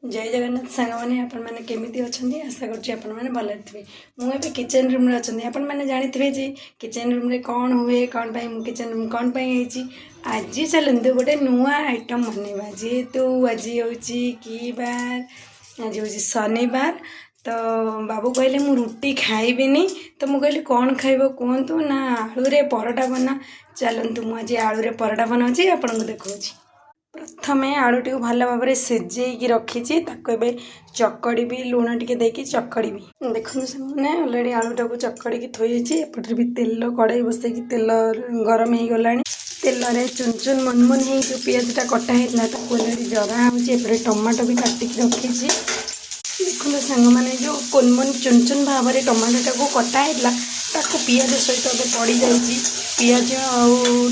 जय जगन्नाथ सांग मैंने आपण मैंने केमी अच्छा आशा करें भल थे मुझे किचन रूम अच्छे आपण मैंने जानी जे किचन रूम रे कौन हुए कौन पाई किचन रूम कौन पाई आज चलते गोटे नुआ आइटम बनवा जेहेतु आज हूँ कि बार आज हूँ शनिवार तो बाबू कहले मु रुटी खाइबिनी तो मुझे कहली कौन खाइब कहतु ना आलू रे परोटा बना चलतु मुझे आलू रे परोटा बनाऊँगी आपन को देखा प्रथम आलूटी भल भाव में सिझे रखी चकड़ी भी लुण टी देकी चकड़ी भी देखो से अलरेडी आलूटा को चकड़ी थोड़ी एपटे भी तेल कड़ाई बसई तेल गरम हो गला तेल रे चुन चुन मन मन हो जो पियाजटा कटा होता अलरेडी जरा होपटे टमाटो भी काटिक रखी देखो सांग मैंने जो कोनमन चुन चुन भाव में टमाटोटा को कटा होता पियाज सहित पड़ जा पियाज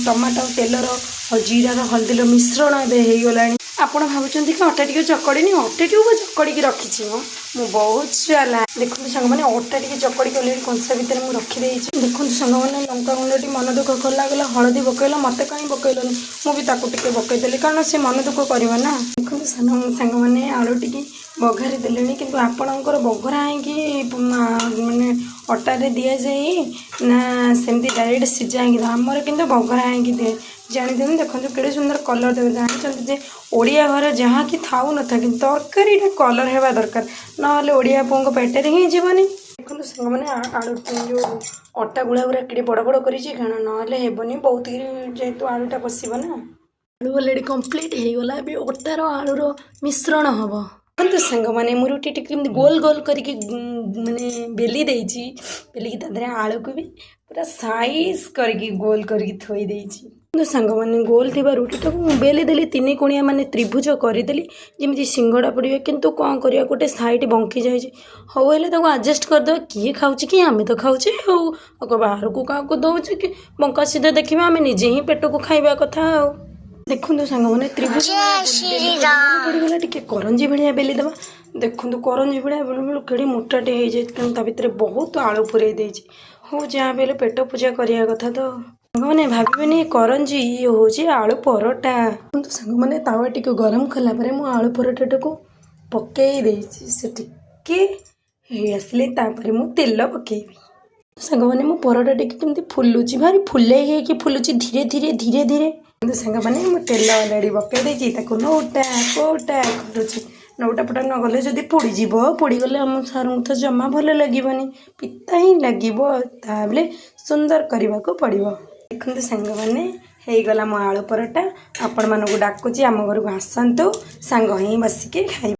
टमाटो तेलर और जीरार हल्दीर मिश्रण एवं होगला आपड़ भावुं कि अटा टी चकड़ी अटा टी चकड़ी रखी मु बहुत चला देखो सांग मैंने अटा टी चकड़ी अलरेडी कंसा भितर मुझे रखीदे देखो सांग मैंने लंका गुंड टी मन दुख कला गला हलदी पकईल मत कहीं पकईलनि मुझे पकईदेली कारण से मन दुख करवा ना देखो सांग मैंने आलू टी बघारी देले कि आपणकर बघरा है माने अटारे दि जाए ना सेमती डायरेक्ट सीझा है आमर कि बघरा है दिए जानी देखो कि सुंदर कलर देवे जानते ओडिया घर जहाँ कि थाऊ न था कि तरकारी कलर होगा दरकार ना ओडिया पुओं पेटर ही जीवनी देखो सांग मैंने आलू जो अटा गुड़ा गुड़ा कि बड़ बड़ कर हेबनी बहुत जेहेतु आलूटा पशब ना आलू अलरेडी कम्प्लीट हो गला अटार आलूर मिश्रण हम तो सांग मैंने मुझे रुटी टी गोल गोल करके माने बेली देची बेलिकी तादे आलू को भी पूरा साइज करके गोल करके थोई देची तो सांग मैंने गोल थी रुटीटा को बेली देली तीन कोणिया माने त्रिभुज करदेली जमी सिंगड़ा पड़े किंतु कौन करिया गोटे साइड बंकी जाए हौ हेल्ले आडजस्ट करदे किए खाऊँ कि आम तो खाऊे हूँ बाहर को क्या दौचे कि बंका सीधा देखा आम निजे ही पेट को खाइबा कथा देखो सांग मैंने त्रिभुज पड़गला टे करंजी भाया बेली देवा देखो करंजी भाया बेलू बेलू कि मोटाटे हो जाए भितर बहुत आलू पुरे देती हो जहाँ भी पेट पूजा करने कथा तो मैंने भावे करंजी ये हूँ आलू परोटा तो सांग मैंने तावा टी गरम कला मुझे आलू परोटा को पकई से टिके आसिले मुझे तेल पकेबी सांग मैंने मो परोटा टी फुलुची भारी फुले फुलुची धीरे धीरे धीरे धीरे सांग मैंने मुझे तेल अलरेडी पकई नौटा पोटा करुँची नौटा पोटा न गले जदि पोड़ीज पोड़गले आम सार तो जमा भल लगे पिता ही लगे सुंदर करने को पड़ो देखते सांग मैंने होगला मो आलू परोटा आपण मानक डाकुची आम घर को आसतु सांग ही बसिके खाई।